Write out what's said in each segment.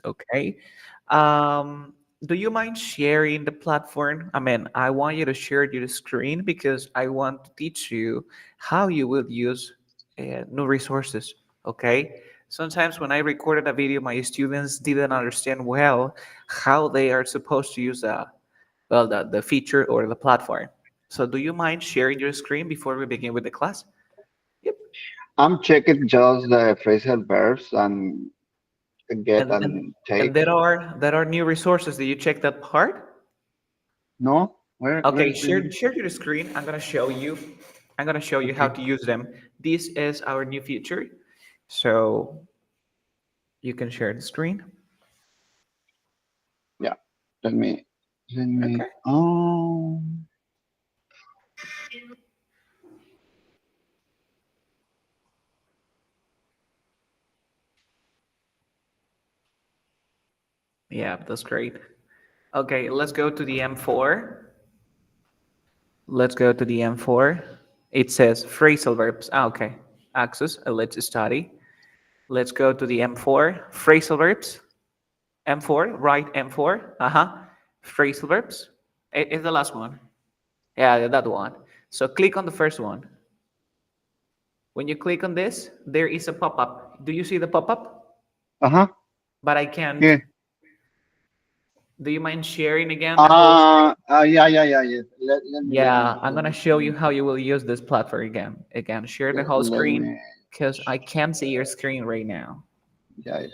Okay. Um, do you mind sharing the platform? I mean, I want you to share your screen because I want to teach you how you will use new resources. Okay. Sometimes when I recorded a video, my students didn't understand well how they are supposed to use the feature or the platform. So do you mind sharing your screen before we begin with the class? Yep. I'm checking just the phrasal verbs and get And and, and and take. there are new resources. Did you check that part? No? Where Okay, is the? share your screen. I'm gonna show you how Okay. to use them. This is our new feature. So you can share the screen. Yeah. Let me. Okay. Oh. Yeah, that's great. Okay, let's go to the M4. Let's go to the M4. It says phrasal verbs. Ah, okay. Access, let's study. Let's go to the M4. Phrasal verbs. M4, right? M4. Uh-huh. Phrasal verbs. It's the last one. Yeah, that one. So click on the first one. When you click on this, there is a pop-up. Do you see the pop-up? Uh-huh. But I can't. Yeah. Do you mind sharing again the whole screen? Yeah. Let me Yeah, I'm gonna show you how you will use this platform again. Again, share the whole let screen me. because I can't see your screen right now. Yeah.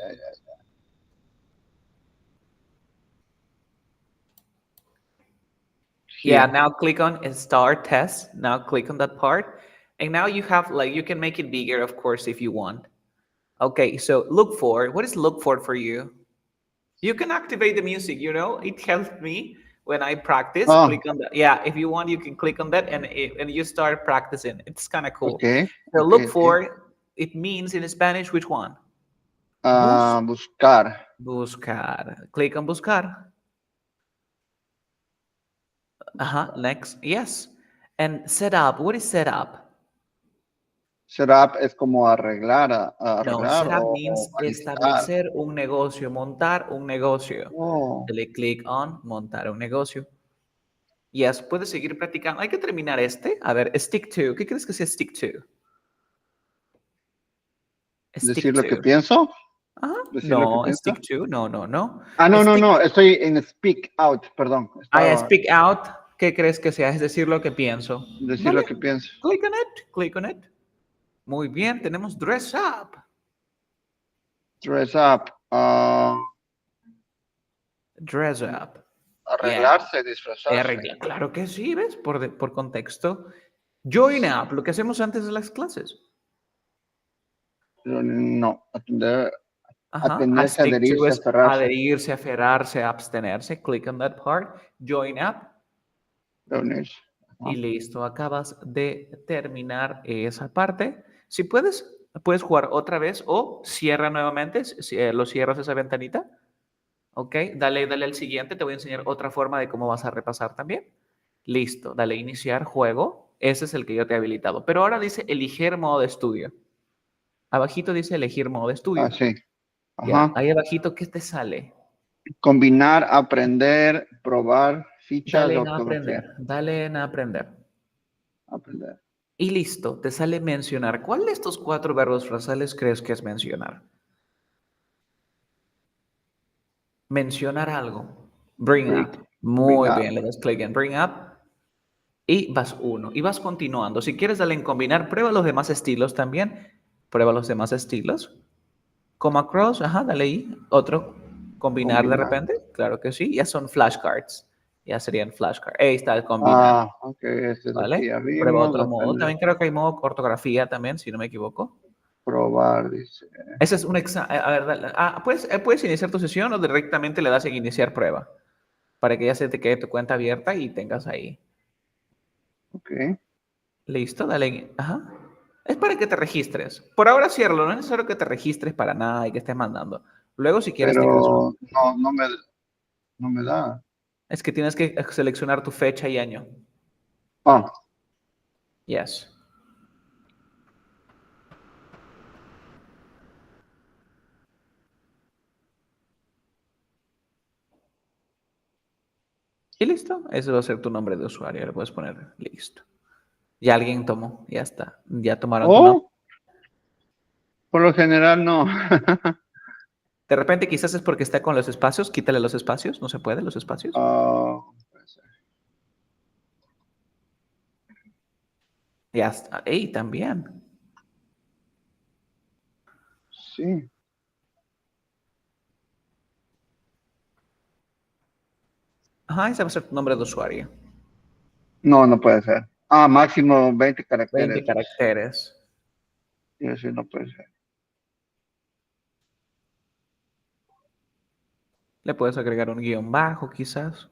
Yeah, Here. now click on start test. Now click on that part. And now you have like you can make it bigger, of course, if you want. Okay, so look for what is look for you? You can activate the music, it helped me when I practice. Oh, Click on that. Yeah, if you want, you can click on that and you start practicing. It's kind of cool. okay. So look Okay. for, it means in Spanish, which one? Bus, Buscar. buscar. Click on buscar. Uh-huh, Buscar. next. Yes. And set up. What is set up? Setup es como arreglar, No, arreglar setup o means iniciar. establecer un negocio, montar un negocio. Oh, Dale click on montar un negocio. Yes, puedes seguir practicando. Hay que terminar este. A ver, stick to. ¿Qué crees que sea stick to? decir Stick lo que to. pienso. Ajá. Decir lo que No, pienso. stick to. No, no, no. Ah, no. Stick. Estoy en speak out, perdón. I Estaba speak out. ¿Qué crees que sea? Es decir lo que pienso. decir Dale. lo que pienso. Click on it. Click on it. Muy bien. Tenemos dress up. Dress up. Dress up. Yeah. Arreglarse, disfrazarse. Claro que sí, ¿ves? Por contexto. Join up. Lo que hacemos antes de las clases. Pero no, Ajá. A atenerse, stick to adherirse, es aferrarse. adherirse, aferrarse, abstenerse. Click on that part. Join up. Reunirse. Y Ajá. listo, acabas de terminar esa parte. Si puedes jugar otra vez o cierra nuevamente, lo cierras esa ventanita. Ok, dale al siguiente, te voy a enseñar otra forma de cómo vas a repasar también. Listo, dale iniciar juego. Ese es el que yo te he habilitado. Pero ahora dice elegir modo de estudio. Abajito dice elegir modo de Ah, estudio. sí. Ya, Ajá. ahí abajito, ¿qué te sale? Combinar, aprender, probar, fichas de Dale en ortografía. aprender, dale en aprender. Aprender. Y listo, te sale mencionar. ¿Cuál de estos cuatro verbos frasales crees que es mencionar? Mencionar algo. Bring Bring. up. Bring Muy up. bien, le das clic en bring up y vas uno. Y vas continuando. Si quieres, dale en combinar. Prueba los demás estilos también. Prueba los demás estilos. Come across, ajá, dale ahí. Otro. Combinar de Combinar. repente. Claro que sí. Ya son flashcards. Ya serían flashcards. Ahí está el combinar. Ah, ok, este es lo que ¿Vale? ya Prueba vimos. otro modo. Aprender, También creo que hay modo ortografía también, si no me equivoco. probar, dice. Ese es un examen. A ver, puedes iniciar tu sesión o directamente le das en iniciar prueba para que ya se te quede tu cuenta abierta y tengas ahí. Ok. Listo, dale. Ajá. Es para que te registres. Por ahora ciérralo, no es necesario que te registres para nada y que estés mandando. Luego, si quieres, te creas Pero no me da. Es que tienes que seleccionar tu fecha y año. Ah, Yes. Y listo, ese va a ser tu nombre de usuario, le puedes poner listo. Ya alguien tomó, ya está, ya tomaron tu nombre. O, por lo general, no. De repente quizás es porque está con los espacios, quítale los espacios, no se puede los espacios. Ah, puede ser. Ya está, ey, también. Sí. Ajá, ese va a ser tu nombre de usuario. No, no puede ser. Ah, máximo 20 20 caracteres. caracteres. Y así no puede ser. Le puedes agregar un guión bajo, quizás.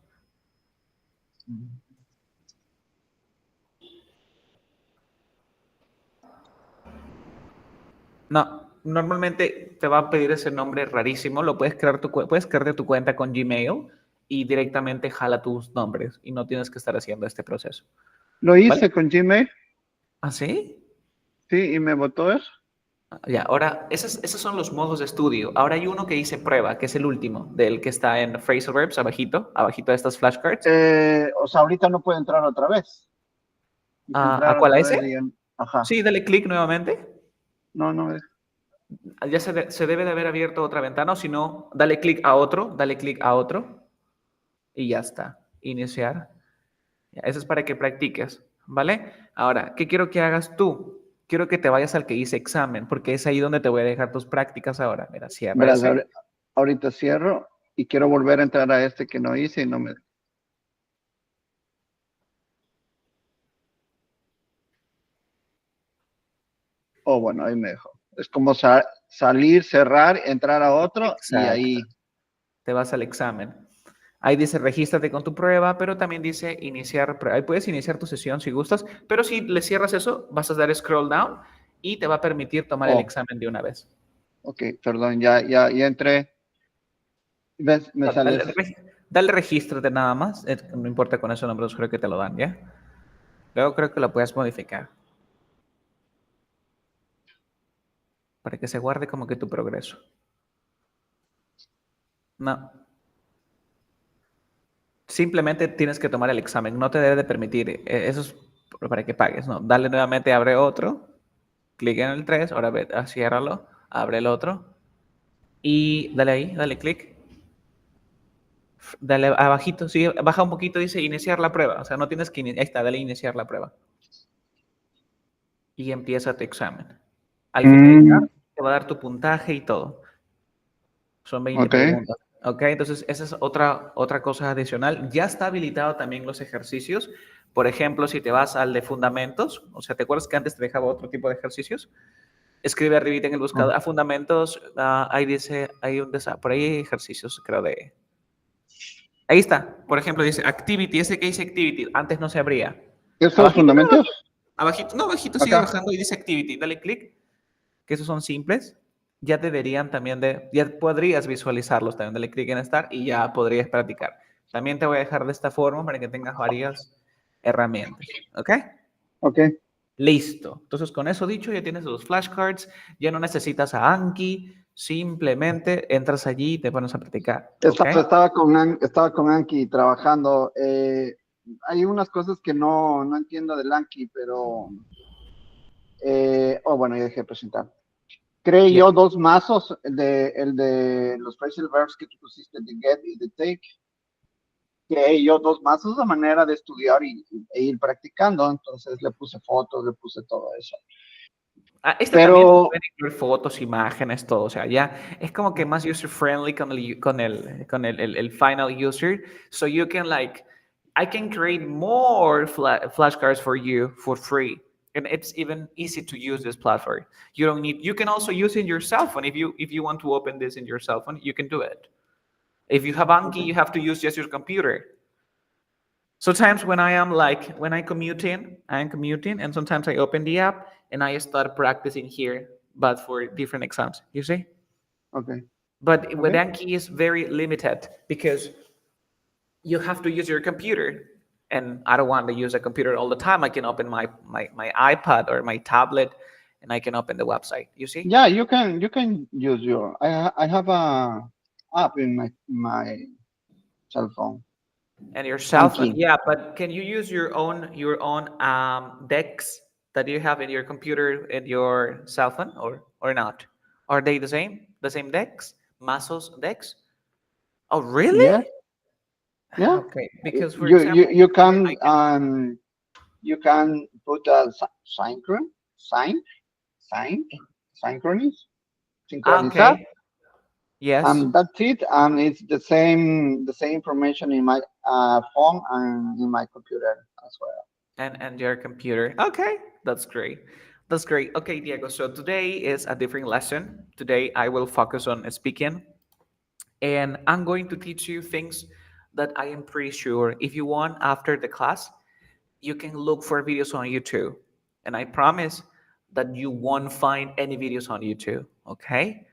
No, normalmente te va a pedir ese nombre rarísimo. Lo puedes crear, puedes crearte tu cuenta con Gmail y directamente jala tus nombres y no tienes que estar haciendo este proceso. Lo ¿Vale? hice con Gmail, ¿Ah, sí? sí, y me votó eso. Ya, ahora, esos son los modos de estudio. Ahora hay uno que dice prueba, que es el último, del que está en Phrasal Verbs, abajito, abajito de estas flashcards. O sea, ahorita no puedo entrar otra vez. Quise ¿A entrar cuál? ¿A otra ese? vez y ajá. Sí, dale clic nuevamente. No, no es. Ya se debe de haber abierto otra ventana, o si no, dale clic a otro, dale clic a otro y ya está. Iniciar. Ya, eso es para que practiques, ¿vale? Ahora, ¿qué quiero que hagas tú? Quiero que te vayas al que dice examen, porque es ahí donde te voy a dejar tus prácticas ahora. Mira, cierra Verás, ese. ahorita cierro y quiero volver a entrar a este que no hice y no me. Oh, bueno, ahí me dejó. Es como salir, cerrar, entrar a otro y Exacto. ahí. Te vas al examen. Ahí dice regístrate con tu prueba, pero también dice iniciar prueba. Ahí puedes iniciar tu sesión si gustas, pero si le cierras eso, vas a dar scroll down y te va a permitir tomar el Oh, examen de una vez. ok, perdón, ya entré. ¿Ves? Me No, sale dale, eso. dale regístrate nada más. No importa con esos nombres, creo que te lo dan, ¿ya? Luego creo que lo puedes modificar para que se guarde como que tu progreso. No, simplemente tienes que tomar el examen. No te debe de permitir. Eso es para que pagues, ¿no? Dale nuevamente, abre otro. Clic en el 3. Ahora ve, ciérralo. Abre el otro. Y dale ahí, dale clic. Dale abajito, sí, baja un poquito, dice iniciar la prueba. O sea, no tienes que ahí está, dale iniciar la prueba. Y empieza tu examen. Al finalizar, Mm, te va a dar tu puntaje y todo. Son 20 ok. preguntas. Ok, entonces esa es otra cosa adicional. Ya está habilitado también los ejercicios. Por ejemplo, si te vas al de fundamentos, o sea, ¿te acuerdas que antes te dejaba otro tipo de ejercicios? Escribe arribita en el buscador Oh, a fundamentos, ahí dice, por ahí hay ejercicios, creo de... Ahí está, por ejemplo, dice activity, ese que dice activity, antes no se abría. ¿estos Abajito, no, fundamentos? abajito, no, abajito sigue Acá. bajando y dice activity, dale clic, que esos son simples, ya deberían también ya podrías visualizarlos también, dale clic en Start y ya podrías practicar. También te voy a dejar de esta forma para que tengas varias herramientas, ¿ok? Ok. Listo. Entonces, con eso dicho, ya tienes los flashcards, ya no necesitas a Anki, simplemente entras allí y te pones a practicar, ¿ok? Estaba con Anki trabajando. Hay unas cosas que no entiendo del Anki, pero. Oh, bueno, ya dejé de presentar. Creé Ya. yo dos mazos, el de los phrasal verbs que tú pusiste, de get y de take. Creé yo dos mazos de manera de estudiar e ir practicando. Entonces le puse fotos, le puse todo eso. Este también se Pero, pueden incluir fotos, imágenes, todo. O sea, ya es como que más user friendly con el final user. So you can like, I can create more flashcards for you for free. And it's even easy to use this platform. You don't need, you can also use it in your cell phone. If you want to open this in your cell phone, you can do it. If you have Anki, okay, you have to use just your computer. Sometimes when I am like when I'm commuting, and sometimes I open the app and I start practicing here, but for different exams. You see, okay, but with okay, Anki is very limited because you have to use your computer, and I don't want to use a computer all the time. I can open my iPad or my tablet, and I can open the website. You see? yeah, you can use your. I have a app in my cell phone. And your cell and phone, key. yeah, but can you use your own decks that you have in your computer and your cell phone, or not? Are they the same? The same decks? Mazos decks? Oh, really? Yes, yeah. Okay, because for You you example, you here can I can. you can put a sign sign synchronous synchronizar, Okay, yes, and that's it. And it's the same information in my phone and in my computer as well. and your computer. Okay, that's great. That's great. Okay, Diego. So today is a different lesson. Today I will focus on speaking, and I'm going to teach you things that I am pretty sure if you want after the class, you can look for videos on YouTube. And I promise that you won't find any videos on YouTube. Okay?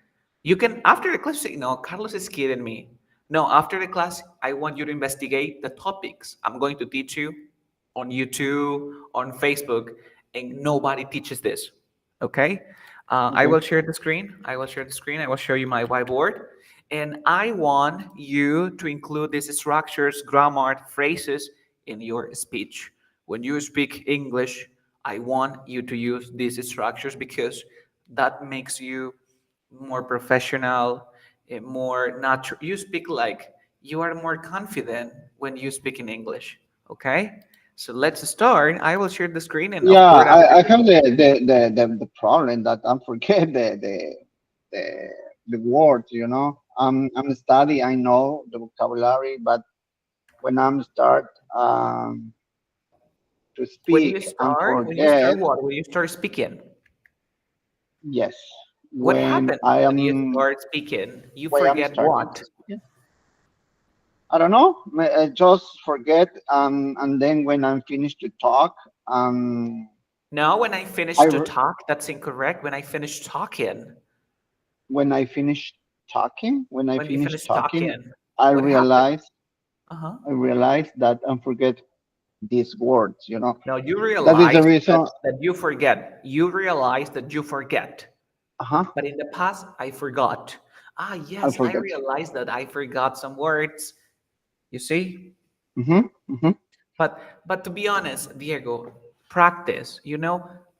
You can, after the class, say, no, Carlos is kidding me. No, after the class, I want you to investigate the topics I'm going to teach you on YouTube, on Facebook, and nobody teaches this. Okay? I Okay. will share the screen. I will share the screen. I will show you my whiteboard. And I want you to include these structures, grammar, phrases in your speech. When you speak English, I want you to use these structures because that makes you more professional, more natural. You speak like you are more confident when you speak in English. Okay? So let's start. I will share the screen, and of Yeah, course, after I this. have the problem that I forget the the words. I'm study. I know the vocabulary, but when I'm start to speak and When you start forget, what? When you start speaking. yes, What when happens I when you am start speaking? You when I'm forget starting to what? speak, I don't know. I just forget, and then when I'm finished to talk, No, when I I finish to re- talk, that's incorrect. When I finish talking, when I finish when I when you finish finish talking, talking, I what happened? realize Uh-huh. I realize that I forget these words. No, you That is the realize reason. that you forget. You realize that you forget. Uh-huh. But in the past, I forgot. Ah, I yes, I forget. realized that I forgot some words. You see? Mm-hmm. Mm-hmm. But to be honest, Diego, practice.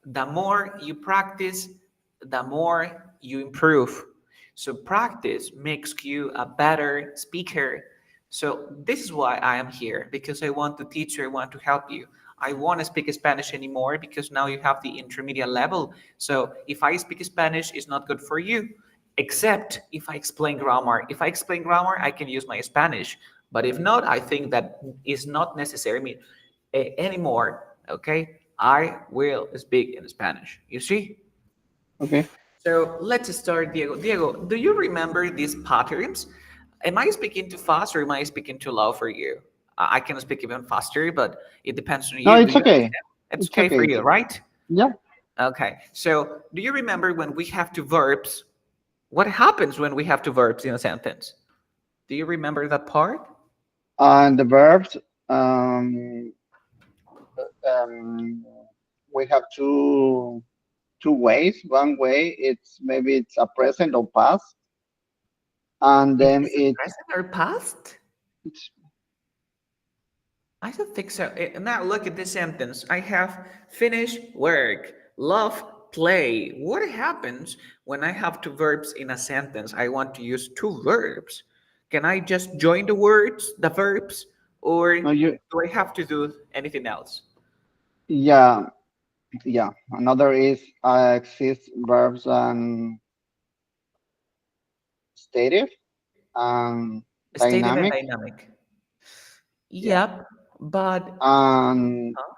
The more you practice, the more you improve. So practice makes you a better speaker. So this is why I am here because I want to teach you, I want to help you. I want to speak Spanish anymore because now you have the intermediate level. So if I speak Spanish, it's not good for you, except if I explain grammar. If I explain grammar, I can use my Spanish. But if not, I think that is not necessary anymore. Okay, I will speak in Spanish. You see? Okay. So let's start, Diego. Diego, do you remember these patterns? Am I speaking too fast or am I speaking too low for you? I can speak even faster, but it depends on No, you. Do it's you okay. understand? It's It's okay okay. for It's you, okay. right? Yeah. Okay. So do you remember when we have two verbs? What happens when we have two verbs in a sentence? Do you remember that part? And the verbs. Um. Um. We have two ways. One way it's maybe it's a present or past, and then Is it present or past? it's I don't think so. Now look at this sentence. I have finished work, love, play. What happens when I have two verbs in a sentence? I want to use two verbs. Can I just join the words, the verbs, or no you. do I have to do anything else? Yeah. Yeah. Another is exist verbs and stative and Stative and dynamic. dynamic. Yeah. Yep, but And huh?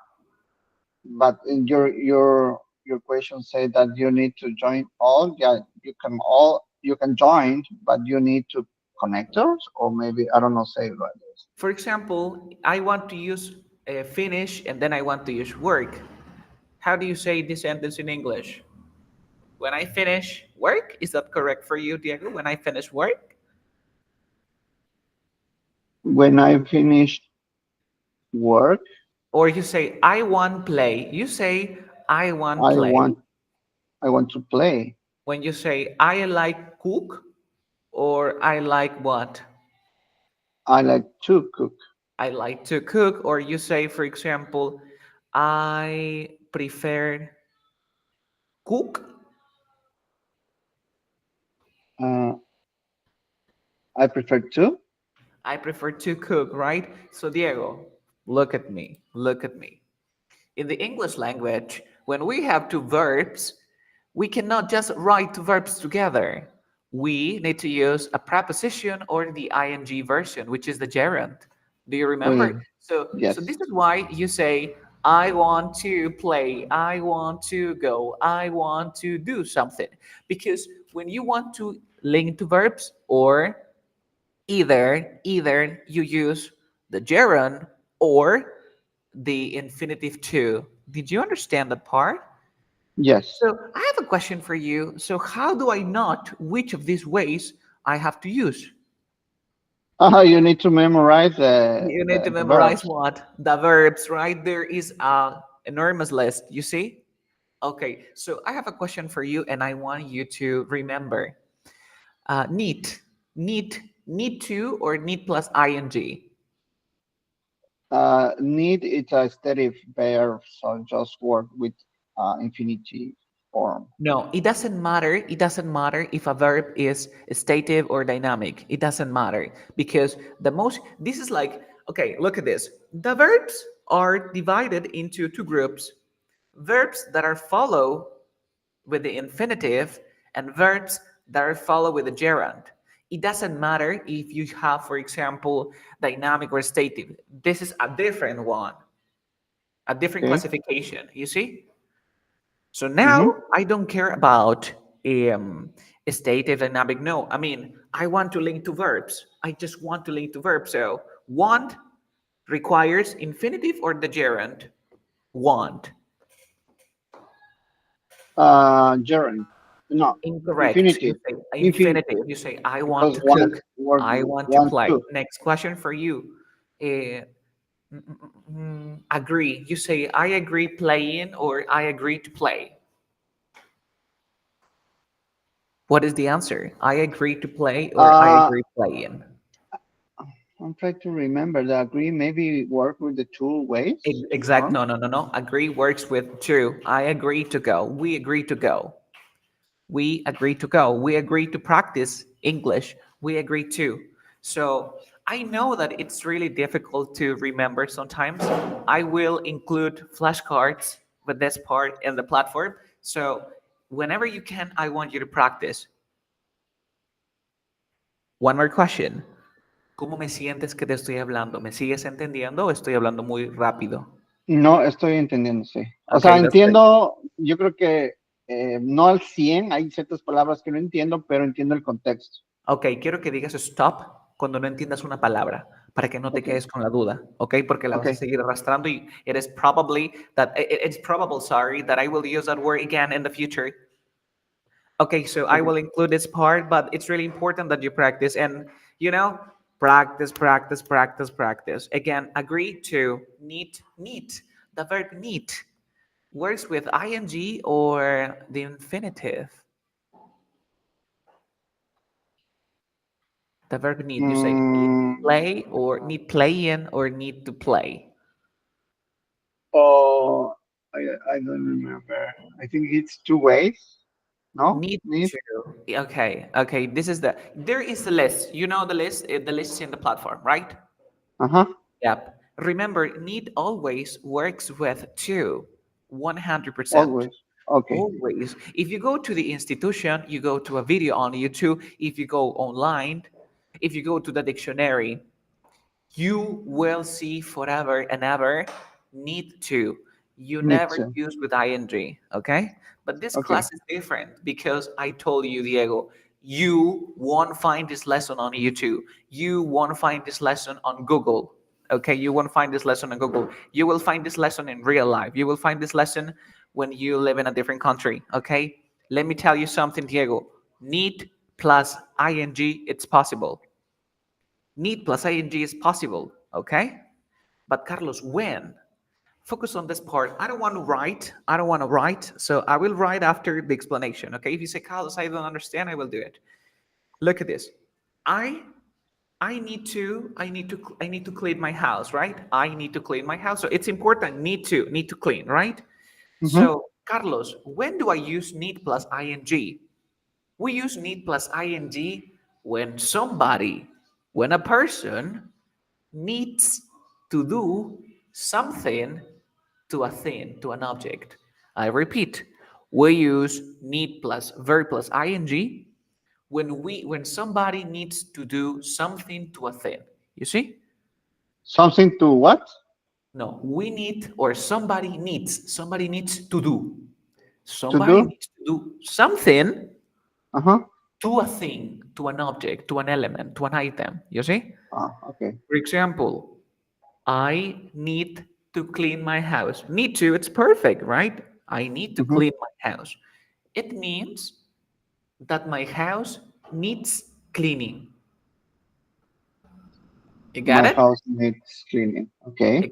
but in your question say that you need to join all. Yeah, you can join, but you need to connectors or maybe I don't know say it like this. For example, I want to use finish and then I want to use work. How do you say this sentence in English? When I finish work, is that correct for you, Diego? When I finish work? When I finish work, Or you say, I want play. You say, I want I play. want I want to play. When you say, I like cook, or I like what? I like to cook. I like to cook, or you say, for example, I prefer cook. Uh, I prefer to. I prefer to cook, right? So, Diego, look at me. Look at me. In the English language, when we have two verbs, we cannot just write two verbs together. We need to use a preposition or the ing version, which is the gerund. Do you Oh remember? yeah. So Yes. this is why you say, I want to play, I want to go, I want to do something. Because when you want to link to verbs, or either you use the gerund or the infinitive to. Did you understand that part? Yes. So I have a question for you. So how do I not which of these ways I have to use? You need to memorize You need to the memorize verbs. what? The verbs, right? There is a enormous list, you see? Okay, so I have a question for you and I want you to remember. Need, need to or need plus ing? Need it's a stative verb, so just work with infinitive form. No, it doesn't matter. It doesn't matter if a verb is stative or dynamic. It doesn't matter because this is like, okay, look at this. The verbs are divided into two groups: verbs that are follow with the infinitive and verbs that are follow with the gerund. It doesn't matter if you have, for example, dynamic or stative. This is a different one, a different Okay. classification. You see? So now Mm-hmm. I don't care about stative dynamic. No, I mean, I want to link to verbs. I just want to link to verbs. So want requires infinitive or the gerund. Want. Gerund. No, Incorrect. You infinitive. say Infin infinitive. You say, I want because to want cook. work I want to want play. to. Next question for you. Agree. You say, I agree playing or I agree to play. What is the answer? I agree to play or I Uh, agree playing? I'm trying to remember the agree. Maybe work with the two ways Exact. form. No, no, no, no. Agree works with true. I agree to go. We agree to go. We agree to go. We agree to practice English. We agree to. So I know that it's really difficult to remember sometimes. I will include flashcards with this part in the platform. So whenever you can, I want you to practice. One more question. ¿Cómo me sientes que te estoy hablando? ¿Me sigues entendiendo o estoy hablando muy rápido? No, estoy entendiendo, sí. O sea, Okay, that's great. entiendo, yo creo que no al 100 hay ciertas palabras que no entiendo, pero entiendo el contexto. Ok, quiero que digas stop cuando no entiendas una palabra, para que no te Ok, quedes con la duda, ok? Porque la ok, vas a seguir arrastrando y it's probable, sorry, that I will use that word again in the future. Okay, so I ok. will include this part, but it's really important that you practice and, you know, practice, practice, practice, practice. Again, agree to need. The verb need works with ing or the infinitive. The verb need, you say need Mm, play or need playing or need to play. oh, I don't remember. I think it's two ways. No? Need Need? to. Okay, okay. There is a list. You know the list. The list is in the platform, right? Uh-huh. Yep. Remember, need always works with to, 100%. Always. Okay. Always. If you go to the institution, you go to a video on YouTube. If you go online, if you go to the dictionary, you will see forever and ever need to. You Need never to. use with ing, okay? But this Okay. class is different because I told you, Diego, you won't find this lesson on YouTube. You won't find this lesson on Google. Okay, you won't find this lesson on Google. You will find this lesson in real life. You will find this lesson when you live in a different country. Okay, let me tell you something, Diego. Need plus ing, it's possible. Need plus ing is possible, okay? But Carlos, when? Focus on this part. I don't want to write. I don't want to write. So I will write after the explanation, okay? If you say, Carlos, I don't understand, I will do it. Look at this. I I need to clean my house, right? I need to clean my house. So it's important. Need to clean, right? Mm-hmm. So Carlos, when do I use need plus ing? We use need plus ing when somebody, when a person needs to do something to a thing, to an object. I repeat, we use need plus verb plus ing when somebody needs to do something to a thing. You see? Something to what? No, we need or somebody needs to do. To Somebody do? needs to do something Uh-huh. to a thing, to an object, to an element, to an item. You see? Ah, okay. For example, I need to clean my house. Need to, it's perfect, right? I need to Mm-hmm. clean my house. It means that my house needs cleaning. You got My it? house needs cleaning. Okay.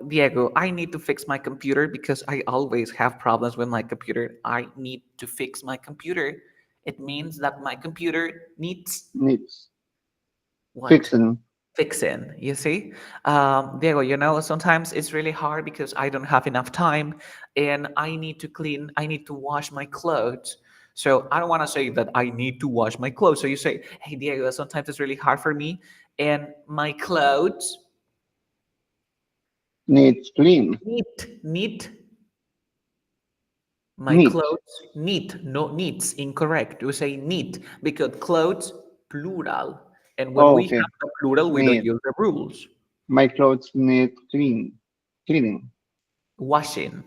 Diego, I need to fix my computer because I always have problems with my computer. I need to fix my computer. It means that my computer needs Needs what? fixing. Fixing, you see? Diego, sometimes it's really hard because I don't have enough time and I need to wash my clothes. So I don't want to say that I need to wash my clothes. So you say, hey, Diego, sometimes it's really hard for me and my clothes Needs clean. need my Neat. clothes need, no needs, incorrect. We say need because clothes, plural. And when Oh, we okay. have the plural, we don't Need. use the rules. My clothes need cleaning Washing.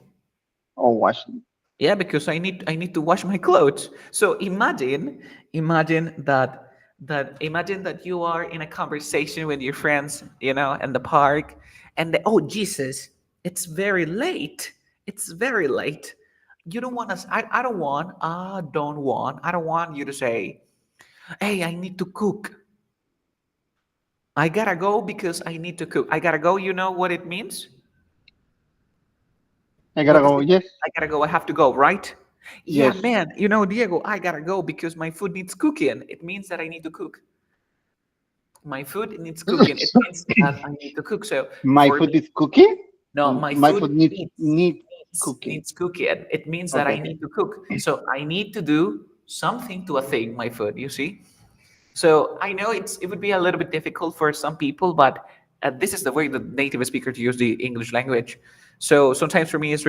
or washing. Yeah, because I need to wash my clothes. So imagine that you are in a conversation with your friends, in the park, and oh Jesus, it's very late. It's very late. You don't want us. I don't want you to say, "Hey, I need to cook. I gotta go because I need to cook. I gotta go." You know what it means? I gotta What does go. it Yes. mean? I gotta go. I have to go, right? Yeah, Yes. man. Diego, I gotta go because my food needs cooking. It means that I need to cook. My food needs cooking. It means that I need to cook. So My for food me, is cooking. no, my My food food need cooking. needs cooking. It means that Okay. I Okay. need to cook. So I need to do something to a thing. My food. You see. So I know it would be a little bit difficult for some people, but this is the way the native speaker to use the English language. So sometimes for me, it's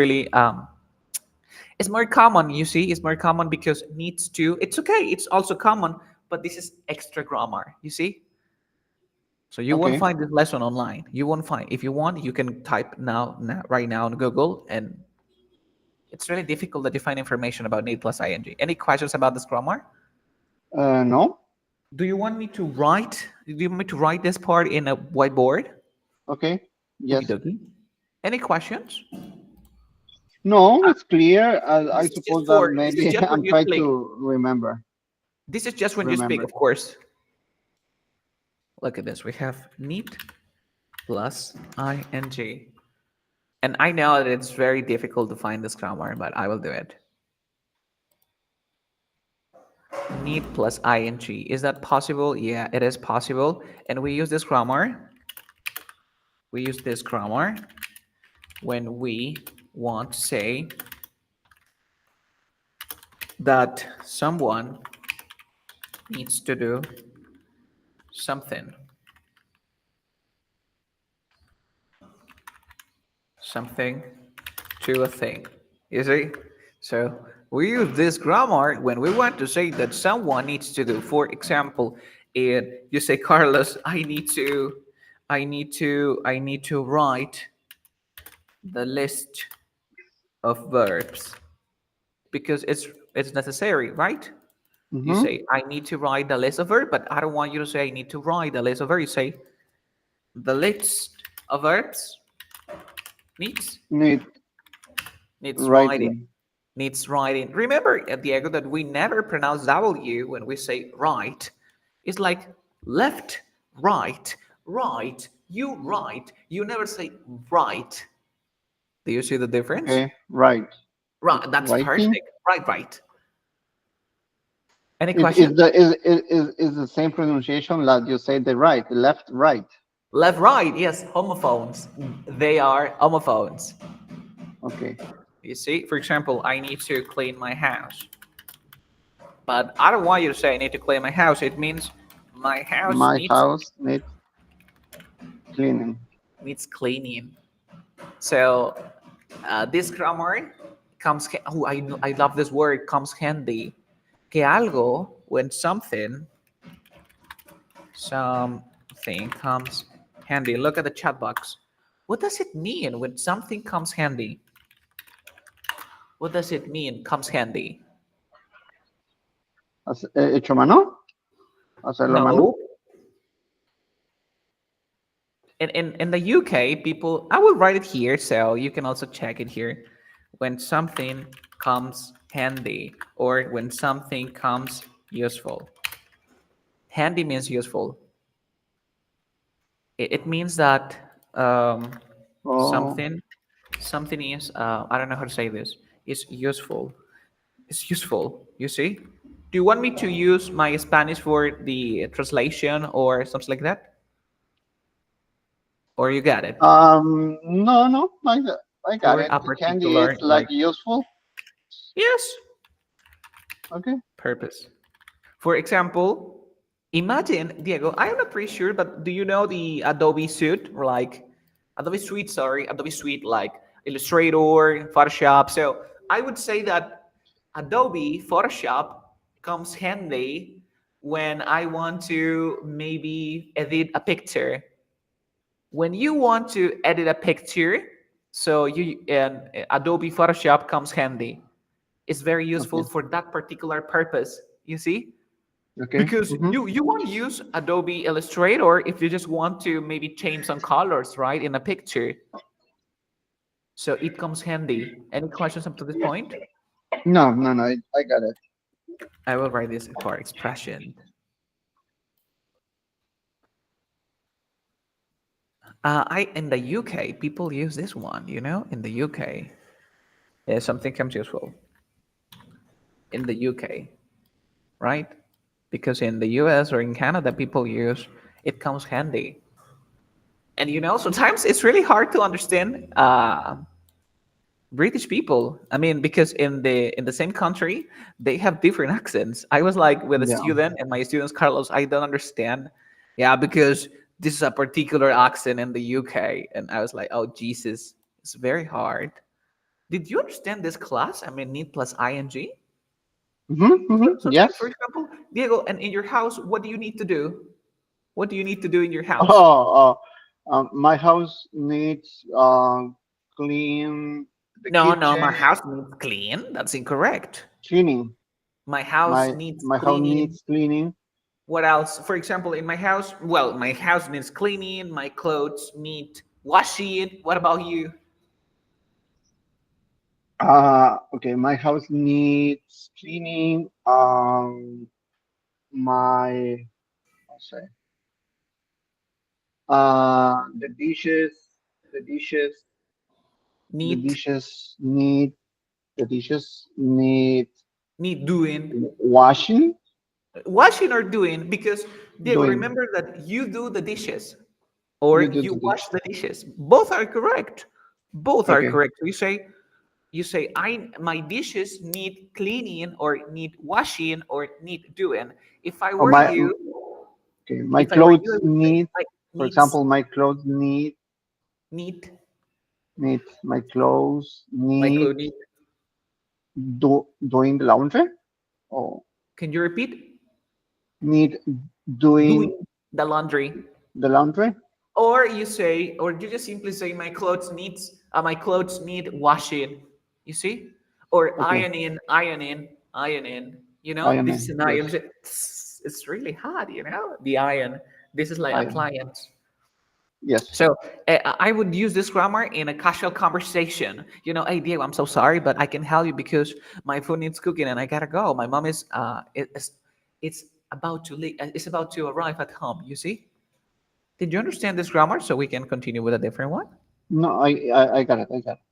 more common, you see, it's more common because needs to, it's okay, it's also common, but this is extra grammar, you see? So you won't Okay. find this lesson online. You won't find, if you want, you can type right now on Google, and it's really difficult to find information about need plus ing. Any questions about this grammar? No. Do you want me to write this part in a whiteboard? Okay. Okie Yes. dokie. Any questions? No, it's clear. I This is just suppose that for, this is maybe just when I'm you trying speak. to remember. This is just when you speak, Remember. of course. Look at this. We have need plus ing. And I know that it's very difficult to find this grammar, but I will do it. Need plus ing. Is that possible? Yeah, it is possible. And we use this grammar. We use this grammar when we want to say that someone needs to do something. Something to a thing. You see? So we use this grammar when we want to say that someone needs to do. For example, you say, Carlos, I need to write the list of verbs because it's necessary, right? You Mm-hmm. say, I need to write the list of verbs, but I don't want you to say I need to write the list of verbs. You say the list of verbs needs Need needs writing. writing. Needs writing. Remember, Diego, that we never pronounce W when we say right. It's like left, right, right, you right. You never say right. Do you see the difference? Okay. Right. Right, that's Writing. perfect. Right, right. Any Is question? the is the same pronunciation like you say the right, the left, right. Left, right. Yes, homophones. They are homophones. Okay. You see, for example, I need to clean my house, but I don't want you to say I need to clean my house. It means my house My house needs cleaning. needs cleaning. So this grammar comes. Oh, I love this word. Comes handy. Que algo when something comes handy. Look at the chat box. What does it mean when something comes handy? What does it mean comes handy? Hecho mano, hacerlo a mano. No. In the UK, people, I will write it here so you can also check it here. When something comes handy or when something comes useful. Handy means useful. It means that Oh, something something is I don't know how to say this. Is useful. It's useful. You see? Do you want me to use my Spanish for the translation or something like that? Or you got it? no, no, I got For it. a Candy is particular like like useful. yes, Okay. purpose. For example, imagine Diego. I'm not pretty sure, but do you know the Adobe Suite, like Adobe Suite? Sorry, Adobe Suite, like Illustrator, Photoshop. So I would say that Adobe Photoshop comes handy when I want to maybe edit a picture. When you want to edit a picture, so you and Adobe Photoshop comes handy. It's very useful Okay. for that particular purpose. You see, Okay. because you want to use Adobe Illustrator if you just want to maybe change some colors, right, in a picture. So it comes handy. Any questions up to this point? No, no, no. I got it. I will write this for expression. I in the UK, people use this one. You know, in the UK, something comes useful in the UK, right? Because in the US or in Canada, people use it comes handy. And you know, sometimes it's really hard to understand British people. I mean, because in the same country, they have different accents. I was like with a Yeah. student, and my students, Carlos, I don't understand. Yeah, because this is a particular accent in the UK, and I was like, oh Jesus, it's very hard. Did you understand this class? I mean, need plus ing. Sometimes, for Yes. example, Diego, and in your house, what do you need to do? What do you need to do in your house? Oh, my house needs clean the No, no, my kitchen, house needs clean. That's incorrect. cleaning. My house needs My house cleaning. needs cleaning. What else? For example, in my house, well, my house needs cleaning. My clothes need washing. What about you? Okay, my house needs cleaning. My I'll say the dishes, the dishes, the Need dishes need the dishes need need doing. washing. Washing or doing? Because Diego, Doing. remember that you do the dishes You or do you the wash dish. the dishes. Both are correct. Both are Okay. correct. So you say I my dishes need cleaning or need washing or need doing. If I Or were you, okay, my if I were you, I clothes would say need, like for example, my clothes need need my clothes my need clothes need. doing the laundry or Can you repeat? need doing Doing the laundry. the laundry. Or you say, or you just simply say, my clothes need washing. You see, or Okay, ironing. I am This is in. an iron. Yes, It's really hard. The iron. This is like I am. appliance. Yes. So I would use this grammar in a casual conversation. Hey Diego, I'm so sorry, but I can help you because my food needs cooking and I gotta go. My mom is it's about to leave. It's about to arrive at home. You see? Did you understand this grammar? So we can continue with a different one. No, I got it. I got it.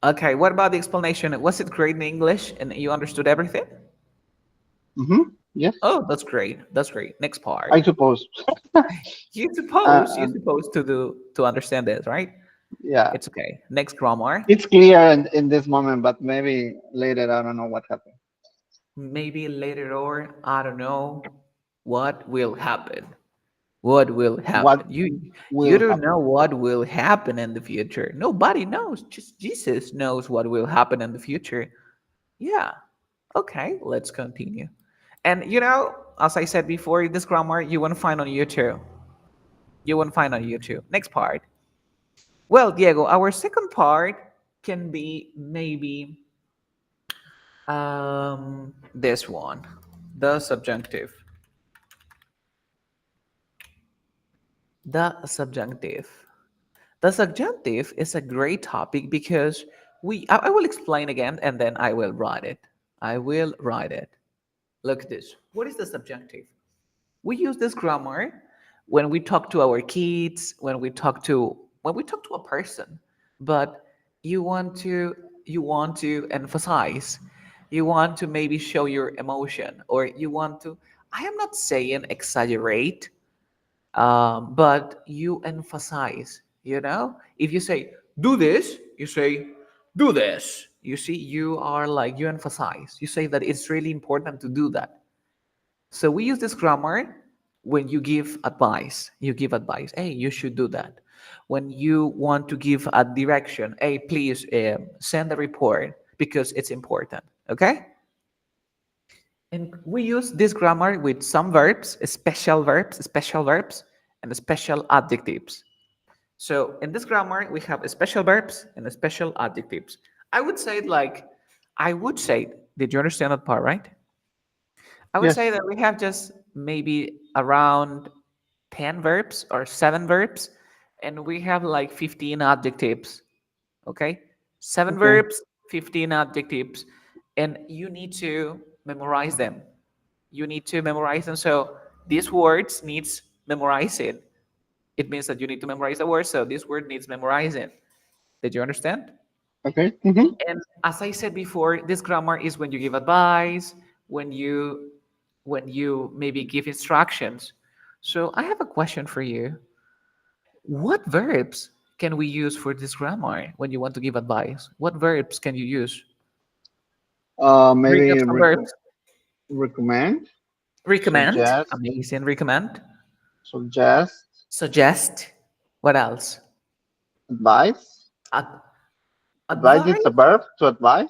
Okay. What about the explanation? Was it great in English and you understood everything? Mm-hmm. Yes, Oh, that's great. That's great. Next I part. suppose. You're Um, supposed to understand this, right? yeah, It's okay. Next grammar. it's clear in this moment, but maybe later I don't know what happened. Maybe later on, I don't know what will happen. What will What happen? You will don't know happen? what will happen in the future. Nobody knows. Just Jesus knows what will happen in the future. Yeah. Okay, let's continue. And as I said before, this grammar you won't find on YouTube. You won't find on YouTube. Next part. Well, Diego, our second part can be maybe this one, the subjunctive. The subjunctive. The subjunctive is a great topic because I will explain again and then I will write it. I will write it. Look at this. What is the subjunctive? We use this grammar when we talk to our kids, when we talk to a person, but you want to you want to emphasize, you want to maybe show your emotion, or you want to. I am not saying exaggerate, but you emphasize. If you say do this, you say do this. You see, you are like you emphasize. You say that it's really important to do that. So we use this grammar when you give advice. You give advice. Hey, you should do that. When you want to give a direction, hey, please send a report because it's important. Okay? And we use this grammar with some special verbs, and special adjectives. So in this grammar, we have special verbs and special adjectives. I would say it like, I would say, did you understand that part, right? I would say Yes. that we have just maybe around 10 verbs or 7 verbs, and we have like 15 adjectives. Okay? 7 Okay. verbs, 15 adjectives, and you need to memorize them. You need to memorize them. So these words needs memorizing. It means that you need to memorize the word, so this word needs memorizing. Did you understand? Okay. Mm-hmm. And as I said before, this grammar is when you give advice, when you maybe give instructions. So I have a question for you. What verbs can we use for this grammar when you want to give advice? What verbs can you use? Bring up Maybe some verbs. recommend, Recommend. suggest, Amazing. Recommend. suggest, Suggest. What else? advise. Ad- Advise is a advise. verb to advise.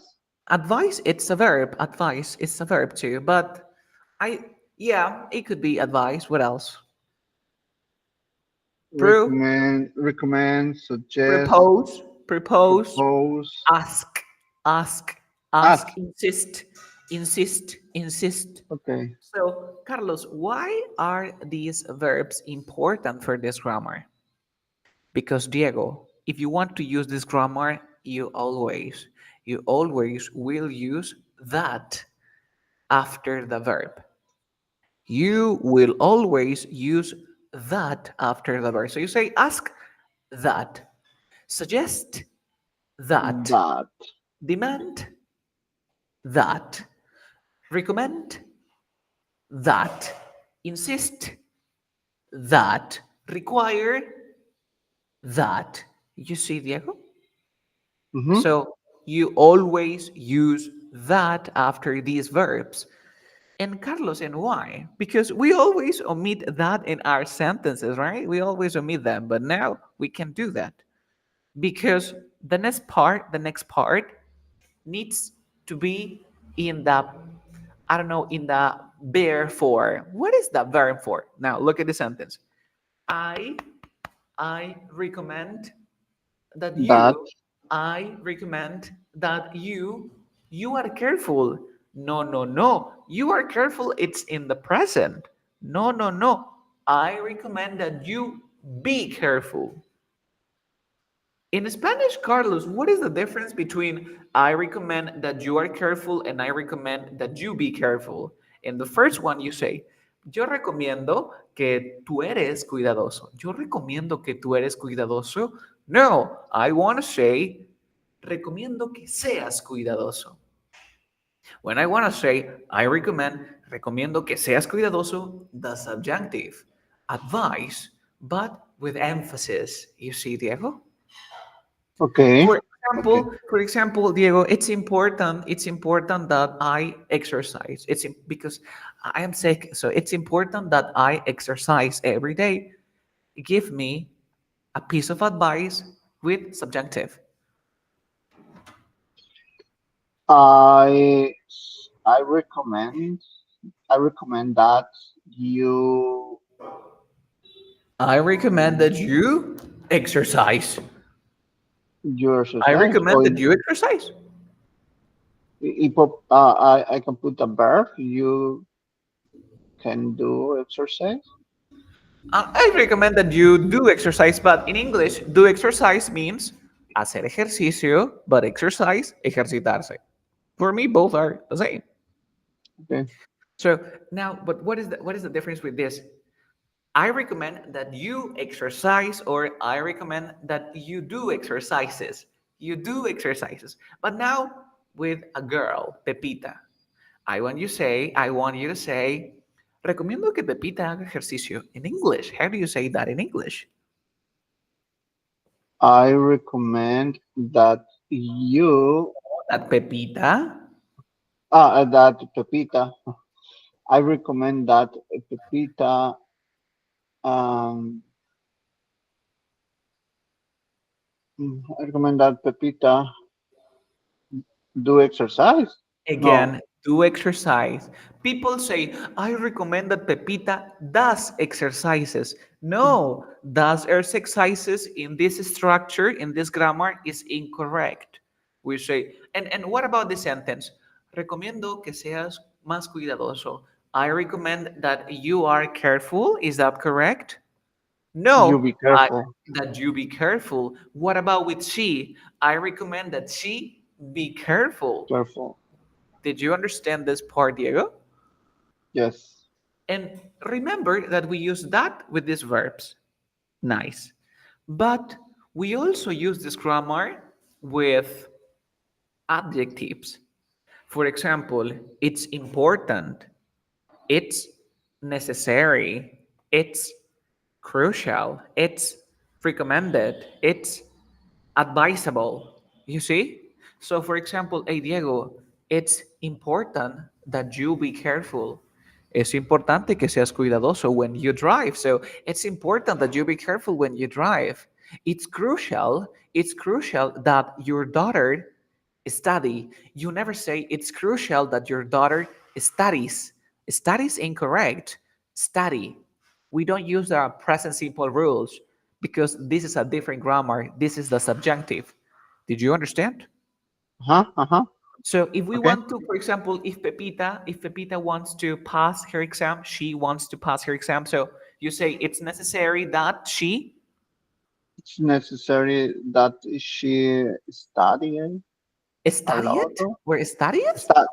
Advice. It's a verb. Advice is a verb too. But yeah, it could be advice. What else? Pro. Recommend, suggest, Propose. Propose. propose, Ask. Ask. Ask. ask. Insist. Insist. Insist. Okay. So, Carlos, why are these verbs important for this grammar? Because, Diego, if you want to use this grammar, you always will use that after the verb. You will always use that after the verb. So you say, ask that, suggest that, That. demand that, recommend that, insist that, require that. You see, Diego? Mm-hmm. So you always use that after these verbs. And Carlos, and why? Because we always omit that in our sentences, right? We always omit them, but now we can do that because the next part needs to be in the, I don't know, in the bare form. What is the verb for? Now look at the sentence. I I recommend that That. you I recommend that you are careful. No, no, no. You are careful. It's in the present. No, no, no. I recommend that you be careful. In Spanish, Carlos, what is the difference between I recommend that you are careful and I recommend that you be careful? In the first one, you say, yo recomiendo que tú eres cuidadoso. Yo recomiendo que tú eres cuidadoso. No, I want to say, recomiendo que seas cuidadoso. When I want to say, I recommend, recomiendo que seas cuidadoso, the subjunctive. Advice, but with emphasis. You see, Diego? Okay. Okay. For example, Diego, it's important that I exercise. Because I am sick, so it's important that I exercise every day. Give me a piece of advice with subjunctive. I I recommend I recommend that you I recommend that mm, you exercise. you I exercise recommend or that you exercise. I can put a verb. You can do exercise. I recommend that you do exercise, but in English, do exercise means hacer ejercicio, but exercise, ejercitarse. For me, both are the same. Okay. So now, but what is the difference with this? I recommend that you exercise, or I recommend that you do exercises. You do exercises. But now with a girl, Pepita, I want you to say, recomiendo que Pepita haga ejercicio in English. How do you say that in English? I recommend that you That Pepita. that Pepita. I recommend that Pepita um I recommend that Pepita do exercise. No, Again, do exercise. People say, I recommend that Pepita does exercises. No, does exercises in this structure, in this grammar, is incorrect. We say, and what about the sentence? Recomiendo que seas más cuidadoso. I recommend that you are careful. Is that correct? you No, be I careful. that you be careful. What about with she? I recommend that she be careful. Careful. Did you understand this part, Diego? Yes. And remember that we use that with these verbs. Nice. But we also use this grammar with adjectives. For example, it's important, it's necessary, it's crucial, it's recommended, it's advisable. You see? So, for example, hey Diego, it's important that you be careful. Es importante que seas cuidadoso when you drive. So, it's important that you be careful when you drive. It's crucial that your daughter study. You never say it's crucial that your daughter studies. Studies incorrect. Study. We don't use the present simple rules because this is a different grammar. This is the subjunctive. Did you understand? Uh-huh. Uh-huh. So if we Okay. want to, for example, if Pepita wants to pass her exam, she wants to pass her exam. So you say it's necessary that she It's necessary that she study a study lot. it or study it. Start,